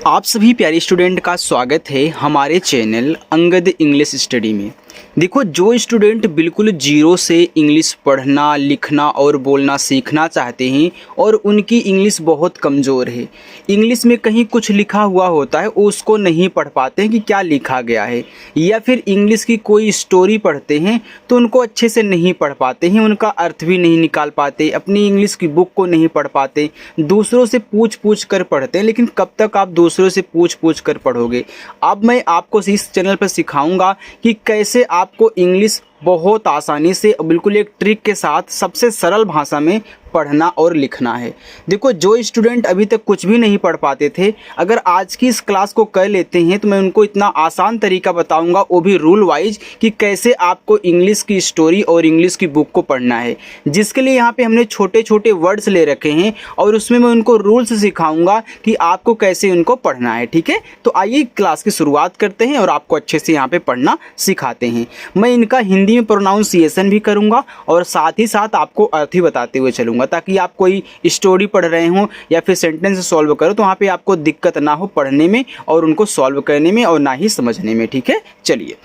आप सभी प्यारे स्टूडेंट का स्वागत है हमारे चैनल अंगद इंग्लिश स्टडी में। देखो, जो स्टूडेंट बिल्कुल जीरो से इंग्लिश पढ़ना, लिखना और बोलना सीखना चाहते हैं और उनकी इंग्लिश बहुत कमज़ोर है, इंग्लिश में कहीं कुछ लिखा हुआ होता है वो उसको नहीं पढ़ पाते हैं कि क्या लिखा गया है, या फिर इंग्लिश की कोई स्टोरी पढ़ते हैं तो उनको अच्छे से नहीं पढ़ पाते हैं, उनका अर्थ भी नहीं निकाल पाते, अपनी इंग्लिश की बुक को नहीं पढ़ पाते, दूसरों से पूछ पूछ कर पढ़ते हैं। लेकिन कब तक आप दूसरों से पूछ पूछ कर पढ़ोगे? अब मैं आपको इस चैनल पर सिखाऊंगा कि कैसे आपको इंग्लिश बहुत आसानी से बिल्कुल एक ट्रिक के साथ सबसे सरल भाषा में पढ़ना और लिखना है। देखो, जो स्टूडेंट अभी तक कुछ भी नहीं पढ़ पाते थे, अगर आज की इस क्लास को कर लेते हैं तो मैं उनको इतना आसान तरीका बताऊंगा, वो भी रूल वाइज, कि कैसे आपको इंग्लिश की स्टोरी और इंग्लिश की बुक को पढ़ना है। जिसके लिए यहाँ पे हमने छोटे छोटे वर्ड्स ले रखे हैं और उसमें मैं उनको रूल्स सिखाऊंगा कि आपको कैसे उनको पढ़ना है। ठीक है, तो आइए क्लास की शुरुआत करते हैं और आपको अच्छे से यहाँ पे पढ़ना सिखाते हैं। मैं इनका हिंदी में प्रोनाउंसिएशन भी करूँगा और साथ ही साथ आपको अर्थ ही बताते हुए चलूँगा, ताकि आप कोई स्टोरी पढ़ रहे हो या फिर सेंटेंस सॉल्व करो तो वहाँ पे आपको दिक्कत ना हो पढ़ने में और उनको सॉल्व करने में और ना ही समझने में। ठीक है, चलिए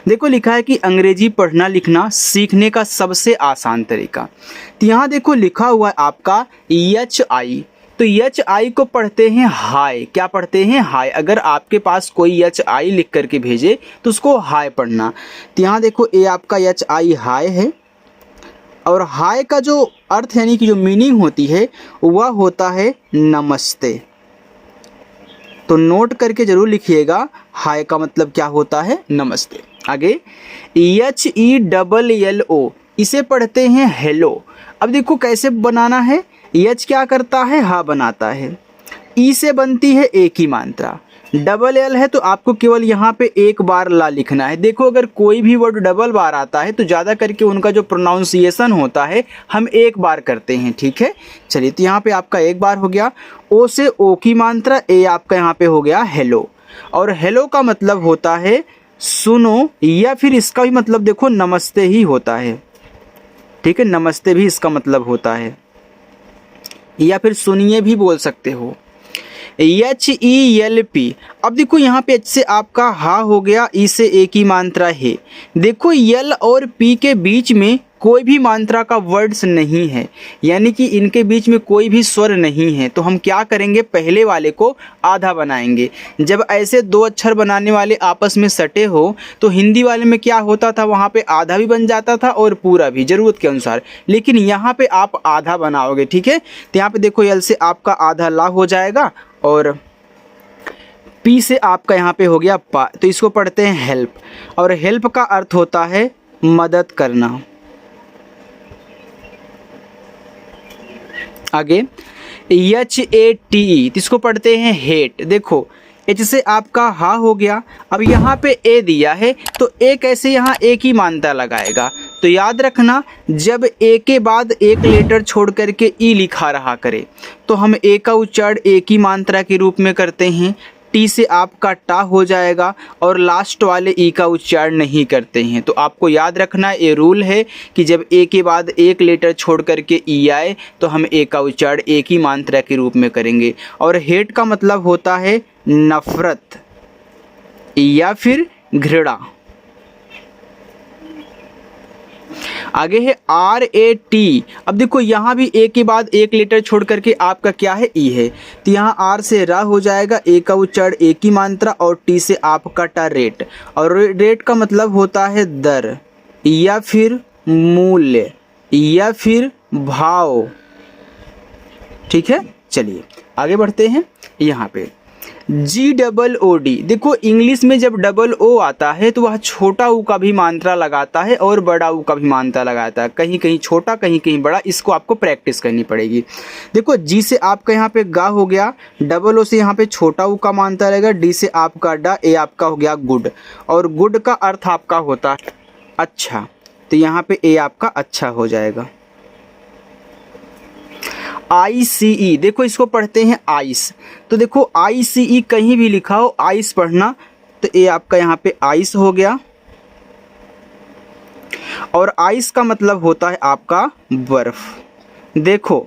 देखो, लिखा है कि अंग्रेजी पढ़ना लिखना सीखने का सबसे आसान तरीका। तो यहाँ देखो लिखा हुआ है आपका HI। तो HI को पढ़ते हैं हाय। क्या पढ़ते हैं? हाय। अगर आपके पास कोई HI लिख करके भेजे तो उसको हाय पढ़ना। तो यहाँ देखो ये आपका HI हाय है, और हाय का जो अर्थ यानी कि जो मीनिंग होती है वह होता है नमस्ते। तो नोट करके जरूर लिखिएगा, हाय का मतलब क्या होता है? नमस्ते। आगे HELLO, इसे पढ़ते हैं हेलो। अब देखो कैसे बनाना है। H क्या करता है? हा बनाता है। ई से बनती है एक ही मात्रा। डबल एल है तो आपको केवल यहाँ पे एक बार ला लिखना है। देखो, अगर कोई भी वर्ड डबल बार आता है तो ज़्यादा करके उनका जो प्रोनाउंसिएशन होता है हम एक बार करते हैं। ठीक है, चलिए, तो यहाँ पे आपका एक बार हो गया। ओ से ओ की मात्रा, ए आपका यहाँ पे हो गया हेलो। और हेलो का मतलब होता है सुनो, या फिर इसका भी मतलब देखो नमस्ते ही होता है। ठीक है, नमस्ते भी इसका मतलब होता है, या फिर सुनिए भी बोल सकते हो। HELP, अब देखो यहाँ पे H से आपका हा हो गया, ई से एक ही मात्रा है। देखो यल और पी के बीच में कोई भी मात्रा का वर्ड्स नहीं है, यानी कि इनके बीच में कोई भी स्वर नहीं है। तो हम क्या करेंगे? पहले वाले को आधा बनाएंगे। जब ऐसे दो अक्षर बनाने वाले आपस में सटे हो तो हिंदी वाले में क्या होता था, वहाँ पे आधा भी बन जाता था और पूरा भी, ज़रूरत के अनुसार। लेकिन यहाँ पे आप आधा बनाओगे। ठीक है, तो यहाँ पे देखो यल से आपका आधा ला हो जाएगा और पी से आपका यहाँ पे हो गया पा। तो इसको पढ़ते हैं हेल्प, और हेल्प का अर्थ होता है मदद करना। आगे HATE, इसको पढ़ते हैं हेट। देखो H से आपका हा हो गया। अब यहाँ पे ए दिया है तो ए कैसे यहाँ एक ही मात्रा लगाएगा। तो याद रखना, जब ए के बाद एक लेटर छोड़ करके ई लिखा रहा करे तो हम ए का उच्चारण एक ही मात्रा के रूप में करते हैं। टी से आपका टा हो जाएगा और लास्ट वाले ई का उच्चारण नहीं करते हैं। तो आपको याद रखना, ये रूल है कि जब ए के बाद एक लेटर छोड़ करके ई आए तो हम ए का उच्चारण एक ही मात्रा के रूप में करेंगे। और हेट का मतलब होता है नफरत या फिर घृणा। आगे है RAT। अब देखो यहाँ भी ए के बाद एक लेटर छोड़ करके आपका क्या है? ई है। तो यहाँ आर से रा हो जाएगा, ए का उच्चारण एक ही मात्रा, और टी से आपका टा रेट। और रेट का मतलब होता है दर या फिर मूल्य या फिर भाव। ठीक है, चलिए आगे बढ़ते हैं। यहाँ पे GOOD, देखो इंग्लिश में जब डबल ओ आता है तो वह छोटा ऊ का भी मात्रा लगाता है और बड़ा ऊ का भी मात्रा लगाता है, कहीं कहीं छोटा कहीं कहीं बड़ा। इसको आपको प्रैक्टिस करनी पड़ेगी। देखो जी से आपका यहाँ पे गा हो गया, डबल ओ से यहाँ पे छोटा ऊ का मात्रा रहेगा, डी से आपका डा, ए आपका हो गया गुड। और गुड का अर्थ आपका होता है अच्छा, तो यहाँ पे ए आपका अच्छा हो जाएगा। ICE, देखो इसको पढ़ते हैं आइस। तो देखो ICE कहीं भी लिखा हो आइस पढ़ना, तो ये आपका यहाँ पे आइस हो गया। और आइस का मतलब होता है आपका बर्फ। देखो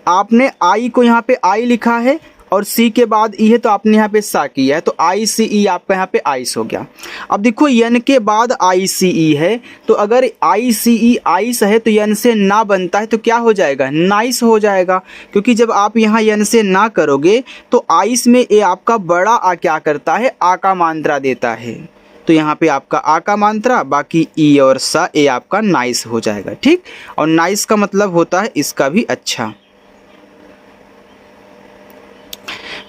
आपने आई को यहाँ पे आई लिखा है और सी के बाद ई है तो आपने यहाँ पे सा किया है, तो आई सी ई आपका यहाँ पे आइस हो गया। अब देखो यन के बाद आई सी ई है, तो अगर आई सी ई आइस है तो यन से ना बनता है तो क्या हो जाएगा, नाइस हो जाएगा। क्योंकि जब आप यहाँ यन से ना करोगे तो आइस में ए आपका बड़ा आ क्या करता है, आ का मात्रा देता है, तो यहाँ पे आपका आ का मात्रा, बाकी ई और सा ए आपका नाइस हो जाएगा। ठीक, और नाइस का मतलब होता है इसका भी अच्छा।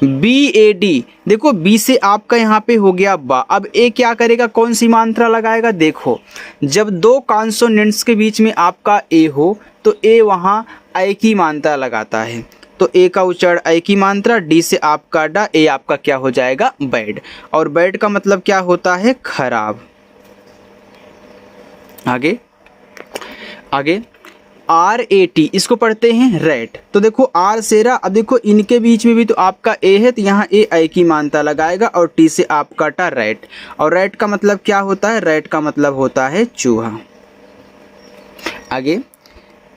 बी ए डी, देखो बी से आपका यहाँ पे हो गया बा, अब ए क्या करेगा, कौन सी मात्रा लगाएगा, देखो जब दो कॉन्सोनेंट्स के बीच में आपका ए हो तो ए वहाँ ए की मात्रा लगाता है, तो ए का उच्चारण ए की मात्रा, डी से आपका डा, ए आपका क्या हो जाएगा, बैड, और बैड का मतलब क्या होता है, खराब। आगे आगे आर ए टी, इसको पढ़ते हैं रेट, तो देखो आर से रा, अब देखो इनके बीच में भी तो आपका ए है तो यहाँ ए की मात्रा लगाएगा, और टी से आपका टा रेट, और रेट का मतलब क्या होता है, रेट का मतलब होता है चूहा। आगे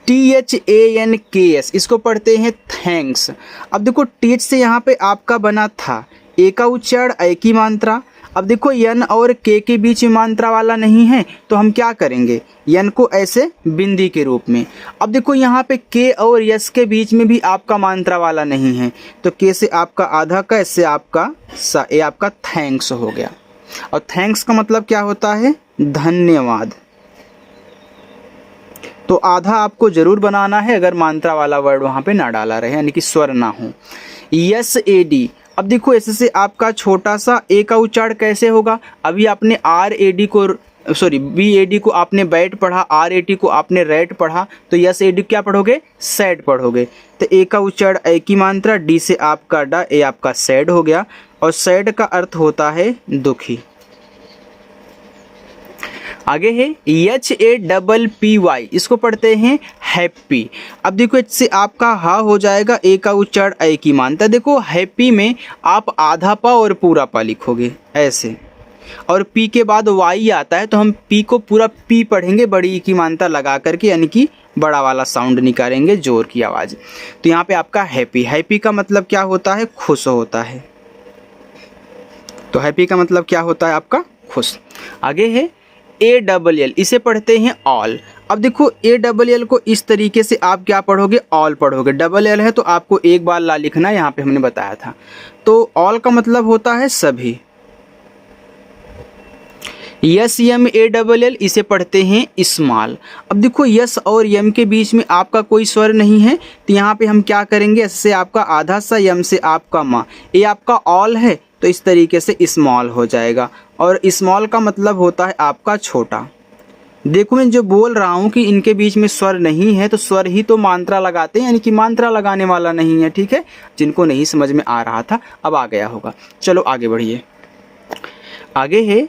टी एच ए एन के एस, इसको पढ़ते हैं थैंक्स। अब देखो टी से यहाँ पे आपका बना था, ए का उच्चारण ए की मात्रा, अब देखो यन और के बीच में मात्रा वाला नहीं है तो हम क्या करेंगे, यन को ऐसे बिंदी के रूप में। अब देखो यहाँ पे के और यस के बीच में भी आपका मात्रा वाला नहीं है, तो के से आपका आधा का, इससे आपका सा, ए आपका थैंक्स हो गया। और थैंक्स का मतलब क्या होता है, धन्यवाद। तो आधा आपको जरूर बनाना है अगर मात्रा वाला वर्ड वहाँ पे ना डाला रहे, यानी कि स्वर ना हो। यस ए डी, अब देखो ऐसे आपका छोटा सा ए का उच्चारण कैसे होगा, अभी आपने आर ए डी को, सॉरी बी ए डी को आपने बैट पढ़ा, आर ए टी को आपने रेट पढ़ा, तो यस ए डी क्या पढ़ोगे, सैड पढ़ोगे। तो ए का उच्चारण ए की मात्रा, डी से आपका डा, ए आपका सैड हो गया, और सैड का अर्थ होता है दुखी। आगे है H A double P Y, इसको पढ़ते हैं हैप्पी। अब देखो इससे आपका हा हो जाएगा, ए का उच्चारण ए की मात्रा, देखो हैप्पी में आप आधा पा और पूरा पा लिखोगे ऐसे, और पी के बाद वाई आता है तो हम पी को पूरा पी पढ़ेंगे बड़ी की मात्रा लगा करके, यानी कि बड़ा वाला साउंड निकालेंगे, जोर की आवाज़। तो यहाँ पे आपका हैप्पी, हैप्पी का मतलब क्या होता है, खुश होता है। तो हैप्पी का मतलब क्या होता है आपका, खुश। आगे है ए डबल एल, इसे पढ़ते हैं ऑल। अब देखो ए डबल एल को इस तरीके से आप क्या पढ़ोगे, ऑल पढ़ोगे। डबल एल है तो आपको एक बार ला लिखना, यहाँ पे हमने बताया था। तो ऑल का मतलब होता है सभी। Yes Yama A double L, इसे पढ़ते हैं स्मॉल। अब देखो यस और यम के बीच में आपका कोई स्वर नहीं है, तो यहाँ पे हम क्या करेंगे, इससे आपका आधा सा, यम से आपका मा, ए आपका ऑल है तो इस तरीके से स्मॉल हो जाएगा, और स्मॉल का मतलब होता है आपका छोटा। देखो मैं जो बोल रहा हूँ कि इनके बीच में स्वर नहीं है, तो स्वर ही तो मात्रा लगाते हैं, यानी कि मात्रा लगाने वाला नहीं है। ठीक है, जिनको नहीं समझ में आ रहा था अब आ गया होगा। चलो आगे बढ़िए। आगे है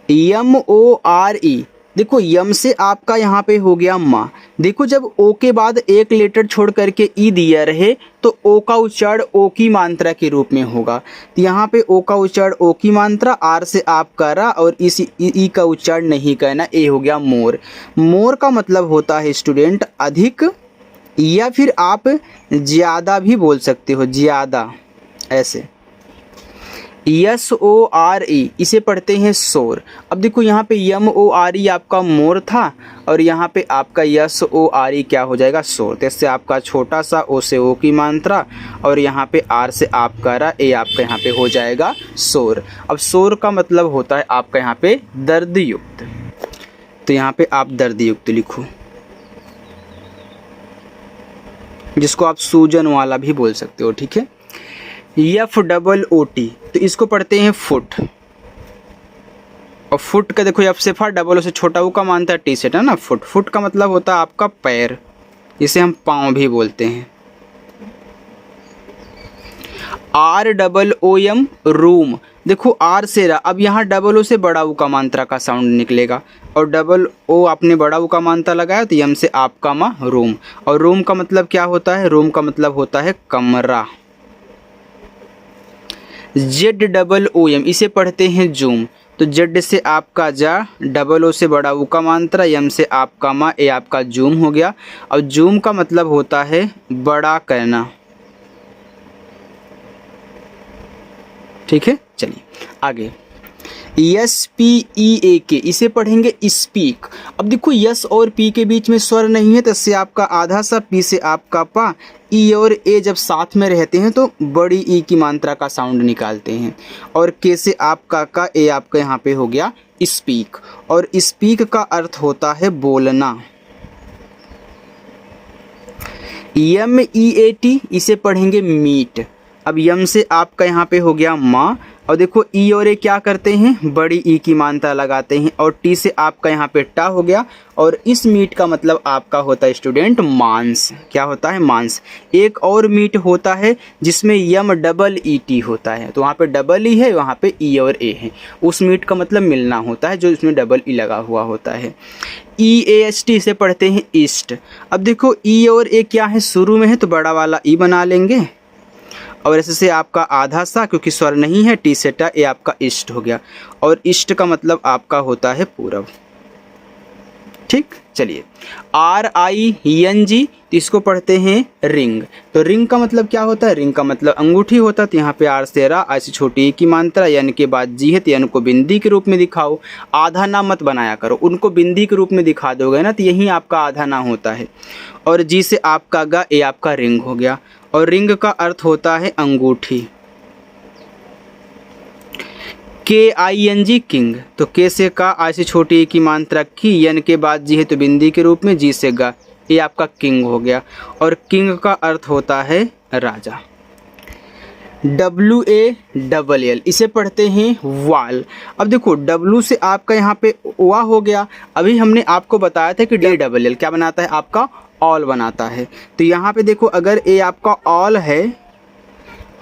यम ओ आर ई, देखो यम से आपका यहाँ पे हो गया माँ। देखो जब ओ के बाद एक लेटर छोड़ करके ई दिया रहे तो ओ का उच्चारण ओ की मात्रा के रूप में होगा, तो यहाँ पे ओ का उच्चारण ओ की मात्रा, आर से आप करा, और इस ई का उच्चारण नहीं कहना, ए हो गया मोर। मोर का मतलब होता है स्टूडेंट अधिक, या फिर आप ज़्यादा भी बोल सकते हो, ज़्यादा ऐसे। यस ओ आर ई, इसे पढ़ते हैं शोर। अब देखो यहाँ पे यम ओ आर ई आपका मोर था, और यहाँ पे आपका यस ओ आर ई क्या हो जाएगा, शोर। तो इससे आपका छोटा सा, ओ से ओ की मात्रा, और यहाँ पे आर से आपका रा, ए आपका यहाँ पे हो जाएगा शोर। अब शोर का मतलब होता है आपका यहाँ पे दर्द युक्त, तो यहाँ पे आप दर्द युक्त लिखो, जिसको आप सूजन वाला भी बोल सकते हो। ठीक है, एफ डबल ओ टी, तो इसको पढ़ते हैं फुट। और फुट का देखो एफ से फा, डबल ओ से छोटा ऊ का मानता है, टी सेट है ना, फुट। फुट का मतलब होता है आपका पैर, इसे हम पाँव भी बोलते हैं। R double O M room, देखो आर से रा, अब यहाँ डबल ओ से बड़ा ऊ का मात्रा का साउंड निकलेगा, और डबल ओ आपने बड़ा ऊ का मात्रा लगाया तो यम से आपका मा रूम। और रूम का मतलब क्या होता है, रूम का मतलब होता है कमरा। जेड डबल ओ एम, इसे पढ़ते हैं जूम। तो जेड से आपका जा, डबल ओ से बड़ा ऊ का मात्रा, यम से आपका मा, ए आपका जूम हो गया। और जूम का मतलब होता है बड़ा करना। ठीक है, चलिए आगे। SPEAK, इसे पढ़ेंगे स्पीक। अब देखो यस और पी के बीच में स्वर नहीं है तो इससे आपका आधा सा, पी से आपका पा, ई और ए जब साथ में रहते हैं तो बड़ी ई की मात्रा का साउंड निकालते हैं, और के से आपका का, ए आपका यहाँ पे हो गया स्पीक। और स्पीक का अर्थ होता है बोलना। MEAT, इसे पढ़ेंगे मीट। अब यम से आपका यहाँ पे हो गया माँ, और देखो ई और ए क्या करते हैं, बड़ी ई की मात्रा लगाते हैं, और टी से आपका यहाँ पे टा हो गया, और इस मीट का मतलब आपका होता है स्टूडेंट मांस। क्या होता है, मांस। एक और मीट होता है जिसमें यम डबल ई टी होता है, तो वहाँ पे डबल ई है, वहाँ पे ई और ए है, उस मीट का मतलब मिलना होता है जो इसमें डबल ई लगा हुआ होता है। EAST, इसे पढ़ते हैं ईस्ट। अब देखो ई और ए क्या है, शुरू में है तो बड़ा वाला ई बना लेंगे, और ऐसे से आपका आधा सा, क्योंकि स्वर नहीं है, टी से टा, ए आपका ईस्ट हो गया, और ईस्ट का मतलब आपका होता है पूरब। ठीक, चलिए। RING, तो इसको पढ़ते हैं रिंग। तो रिंग का मतलब क्या होता है, रिंग का मतलब अंगूठी होता है, तो यहाँ पे आर से रा, ऐसी छोटी की मात्रा, यन के बाद जी है तो यन को बिंदी के रूप में दिखाओ। आधा ना मत बनाया करो, उनको बिंदी के रूप में दिखा दोगे ना तो यही आपका आधा ना होता है। और जी से आपका गा, ए आपका रिंग हो गया, और रिंग का अर्थ होता है अंगूठी। KING, king. तो के से का, ऐसी छोटी की मात्रा की, यन के बाद जी है तो बिंदी के रूप में, जी से गा, ये आपका किंग हो गया, और किंग का अर्थ होता है राजा। WALL, इसे पढ़ते हैं वाल। अब देखो W से आपका यहाँ पे वा हो गया, अभी हमने आपको बताया था कि DWL क्या बनाता है, आपका ऑल बनाता है। तो यहाँ पे देखो अगर ए आपका ऑल है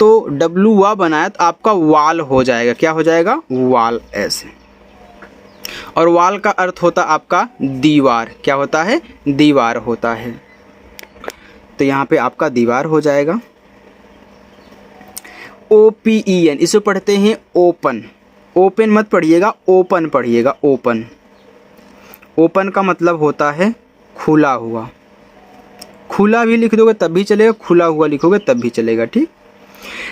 तो W वा बनाया तो आपका वाल हो जाएगा। क्या हो जाएगा, वाल, ऐसे। और वाल का अर्थ होता आपका दीवार। क्या होता है, दीवार होता है, तो यहाँ पे आपका दीवार हो जाएगा। OPEN, इसे पढ़ते हैं ओपन। ओपन मत पढ़िएगा, ओपन पढ़िएगा, ओपन। ओपन का मतलब होता है खुला हुआ। खुला भी लिख दोगे तब भी चलेगा, खुला हुआ लिखोगे तब भी चलेगा। ठीक।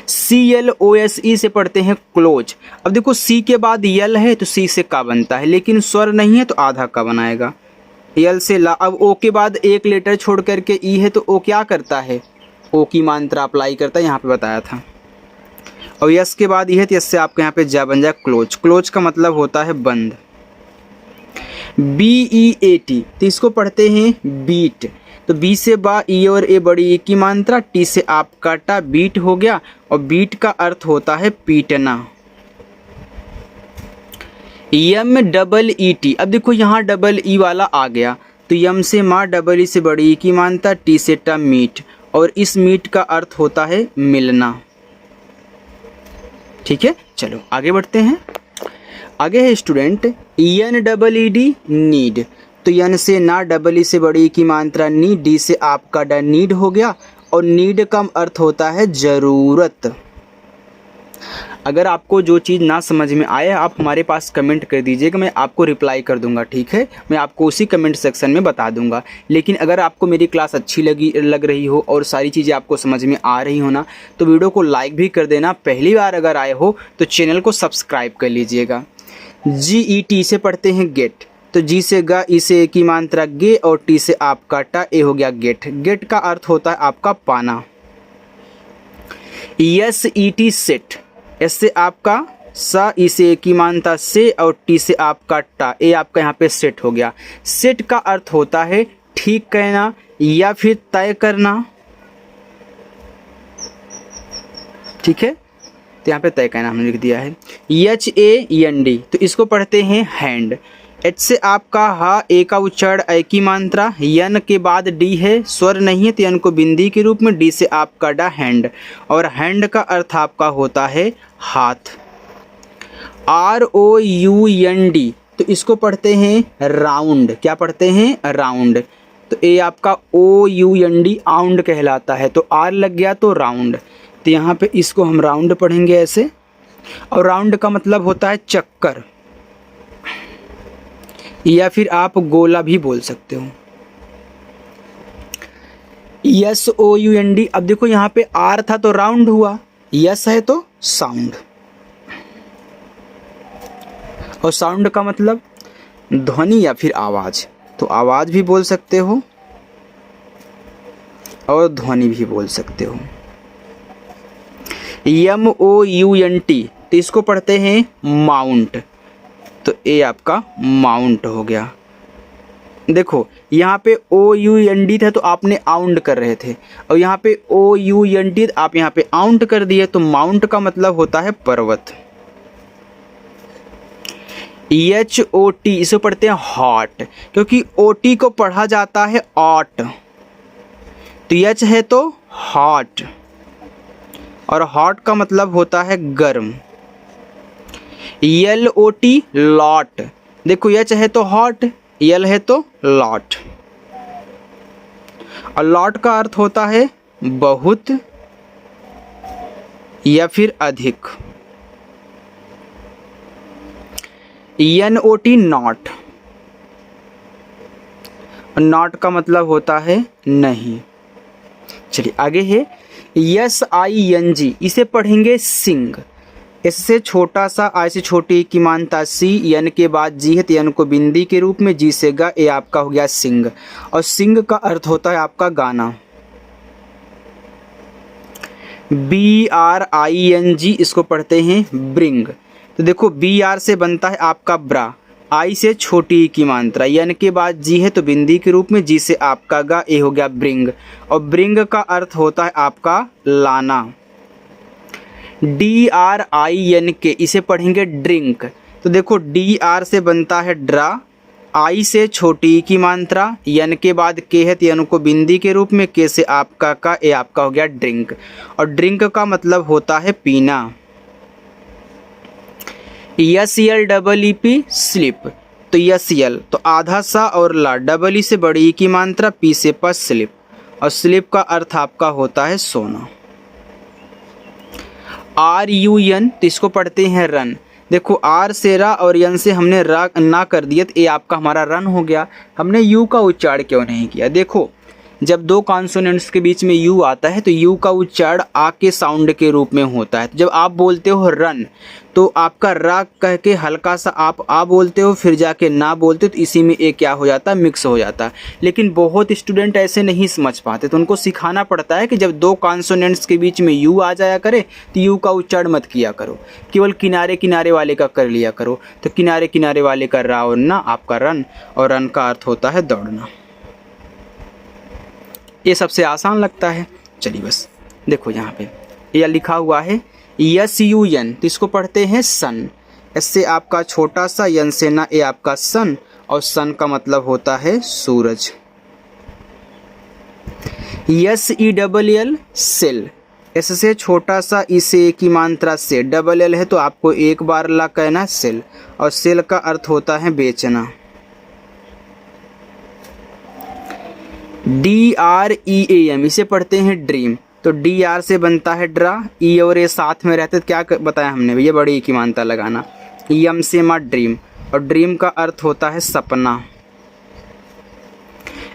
CLOSE, से पढ़ते हैं क्लोज। अब देखो सी के बाद यल है तो सी से का बनता है, लेकिन स्वर नहीं है तो आधा का बनाएगा। यल से ला। अब ओ के बाद एक लेटर छोड़ करके ई है तो ओ क्या करता है, ओ की मात्रा अप्लाई करता है, यहाँ पे बताया था। और यस के बाद ई है तो यस से आपके यहाँ पे जा बन जाए क्लोज। क्लोज का मतलब होता है बंद। BEAT, तो इसको पढ़ते हैं बीट। तो बी से बा, ई और ए बड़ी ई की मात्रा, टी से आपका टा, बीट हो गया, और बीट का अर्थ होता है पीटना। MEET, अब देखो यहाँ डबल ई वाला आ गया, तो यम से माँ, डबल ई से बड़ी ई की मात्रा, टी से टा, मीट, और इस मीट का अर्थ होता है मिलना। ठीक है, चलो आगे बढ़ते हैं। आगे है स्टूडेंट NEED, नीड। तो यन से ना, डबल ई से बड़ी की मात्रा नी, डी से आपका ड, नीड हो गया, और नीड का अर्थ होता है जरूरत। अगर आपको जो चीज़ ना समझ में आए आप हमारे पास कमेंट कर दीजिएगा, मैं आपको रिप्लाई कर दूंगा। ठीक है, मैं आपको उसी कमेंट सेक्शन में बता दूंगा। लेकिन अगर आपको मेरी क्लास अच्छी लग रही हो और सारी चीज़ें आपको समझ में आ रही हो ना, तो वीडियो को लाइक भी कर देना। पहली बार अगर आए हो तो चैनल को सब्सक्राइब कर लीजिएगा। GET, से पढ़ते हैं गेट। तो जी से गा, ई से ए की मात्रा गे, और टी से आपका टा, ए हो गया गेट। गेट का अर्थ होता है आपका पाना। SET, set. एस से आपका सा, ई से ए की मात्रा से, और टी से आपका टा, ए आपका यहाँ पे सेट हो गया। सेट का अर्थ होता है ठीक कहना या फिर तय करना। ठीक है, तो यहाँ पे तय कहना हमने लिख दिया है। HAND, तो इसको पढ़ते हैं हैंड। एच से आपका हा, ए का उच्चारण ए की मात्रा, यन के बाद डी है, स्वर नहीं है तो यन को बिंदी के रूप में, डी से आपका डा, हैंड, और हैंड का अर्थ आपका होता है हाथ। ROUND, तो इसको पढ़ते हैं राउंड। क्या पढ़ते हैं, राउंड। तो ए आपका OUND, आउंड कहलाता है, तो आर लग गया तो राउंड। तो यहाँ पे इसको हम राउंड पढ़ेंगे ऐसे, और राउंड का मतलब होता है चक्कर, या फिर आप गोला भी बोल सकते हो। SOUND, अब देखो यहाँ पे आर था तो राउंड हुआ, यस है तो साउंड। और साउंड का मतलब ध्वनि या फिर आवाज़, तो आवाज़ भी बोल सकते हो और ध्वनि भी बोल सकते हो। MOUNT, तो इसको पढ़ते हैं माउंट, तो ये आपका माउंट हो गया। देखो यहाँ पे OUND था तो आपने आउंड कर रहे थे, और यहाँ पे OUNT आप यहाँ पे आउंट कर दिए, तो माउंट का मतलब होता है पर्वत। HOT, इसे पढ़ते हैं हॉट, क्योंकि OT को पढ़ा जाता है ऑट, तो H है तो हॉट, और हॉट का मतलब होता है गर्म। LOT लॉट, देखो H है तो हॉट, L है तो लॉट, और लॉट का अर्थ होता है बहुत या फिर अधिक। NOT नॉट, नॉट का मतलब होता है नहीं। चलिए आगे है SING, इसे पढ़ेंगे सिंग। एस से छोटा सा, आई से छोटी की मानता सी, यन के बाद जी है तो यन को बिंदी के रूप में, जी से गा, ये आपका हो गया सिंग, और सिंग का अर्थ होता है आपका गाना। BRING, इसको पढ़ते हैं ब्रिंग, तो देखो BR से बनता है आपका ब्रा, आई से छोटी की मात्रा, यन के बाद जी है तो बिंदी के रूप में, जी से आपका गा, ए हो गया ब्रिंग, और ब्रिंग का अर्थ होता है आपका लाना। DRINK, इसे पढ़ेंगे ड्रिंक, तो देखो DR से बनता है ड्रा, आई से छोटी की मात्रा, यन के बाद के है तो यन को बिंदी के रूप में, के से आपका का, ए आपका हो गया ड्रिंक, और ड्रिंक का मतलब होता है पीना। SLEEP स्लिप, तो SL तो आधा सा और ला, डबल ई से बड़ी की मात्रा, पी से पस स्लिप, और स्लिप का अर्थ आपका होता है सोना। RUN, तो इसको पढ़ते हैं रन, देखो आर से रा और यन से हमने रा ना कर दिया तो ये आपका हमारा रन हो गया। हमने यू का उच्चारण क्यों नहीं किया? देखो जब दो कॉन्सोनेंट्स के बीच में यू आता है तो यू का उच्चारण आ के साउंड के रूप में होता है। तो जब आप बोलते हो रन तो आपका रा कह के हल्का सा आप आ बोलते हो, फिर जाके ना बोलते हो, तो इसी में एक क्या हो जाता है, मिक्स हो जाता है। लेकिन बहुत स्टूडेंट ऐसे नहीं समझ पाते, तो उनको सिखाना पड़ता है कि जब दो कॉन्सोनेंट्स के बीच में यू आ जाया करे तो यू का उच्चारण मत किया करो, केवल किनारे किनारे वाले का कर लिया करो। तो किनारे किनारे वाले का रा और ना आपका रन, और रन का अर्थ होता है दौड़ना। ये सबसे आसान लगता है। चलिए बस देखो यहाँ पे यह लिखा हुआ है SUN, तो इसको पढ़ते हैं सन। एस से आपका छोटा सा, यन से ना, ए आपका सन, और सन का मतलब होता है सूरज। SELL सेल, एस से छोटा सा, ई से एक की मात्रा से, डबल एल है तो आपको एक बार ला कहना सेल, और सेल का अर्थ होता है बेचना। DREAM, इसे पढ़ते हैं ड्रीम, तो DR से बनता है ड्रा, ई और ए साथ में रहते तो क्या बताया हमने भैया, बड़ी ई की मानता लगाना। यम से मा ड्रीम, और ड्रीम का अर्थ होता है सपना।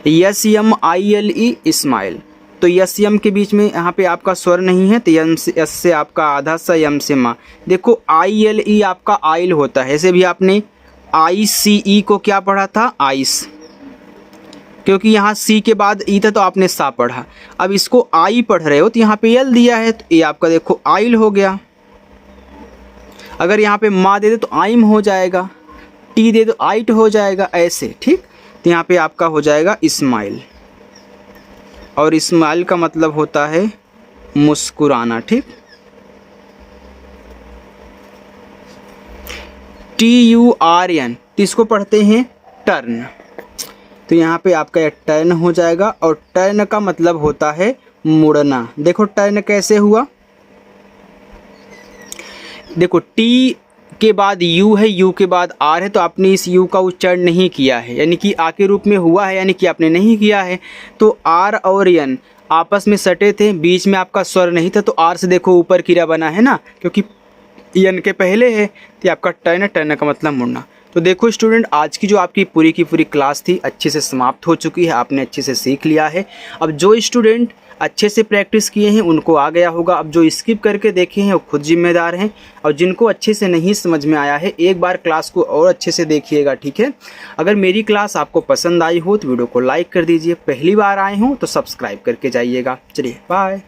SMILE स्माइल, तो यम के बीच में यहाँ पे आपका स्वर नहीं है, तो यम से एस से आपका आधा सा, यम से मा। देखो ILE आपका आइल होता है, ऐसे भी आपने ICE को क्या पढ़ा था, आइस, क्योंकि यहाँ सी के बाद ई था तो आपने सा पढ़ा। अब इसको आई पढ़ रहे हो तो यहाँ पे यल दिया है तो ये आपका देखो आइल हो गया। अगर यहाँ पे माँ दे दे तो आइम हो जाएगा, टी दे तो आइट हो जाएगा, ऐसे ठीक। तो यहाँ पे आपका हो जाएगा इस्माइल, और इस्माइल का मतलब होता है मुस्कुराना, ठीक। TURN, तो इसको पढ़ते हैं टर्न, तो यहाँ पे आपका यह टर्न हो जाएगा, और टर्न का मतलब होता है मुड़ना। देखो टर्न कैसे हुआ, देखो टी के बाद यू है, यू के बाद आर है, तो आपने इस यू का उच्चारण नहीं किया है, यानी कि आ के रूप में हुआ है, यानी कि आपने नहीं किया है। तो आर और यन आपस में सटे थे, बीच में आपका स्वर नहीं था, तो आर से देखो ऊपर किरा बना है ना, क्योंकि यन के पहले है, तो आपका टर्न, टर्न का मतलब मुड़ना। तो देखो स्टूडेंट, आज की जो आपकी पूरी की पूरी क्लास थी अच्छे से समाप्त हो चुकी है, आपने अच्छे से सीख लिया है। अब जो स्टूडेंट अच्छे से प्रैक्टिस किए हैं उनको आ गया होगा, अब जो स्किप करके देखे हैं वो खुद जिम्मेदार हैं। और जिनको अच्छे से नहीं समझ में आया है, एक बार क्लास को और अच्छे से देखिएगा, ठीक है। अगर मेरी क्लास आपको पसंद आई हो तो वीडियो को लाइक कर दीजिए, पहली बार आए हों तो सब्सक्राइब करके जाइएगा। चलिए बाय।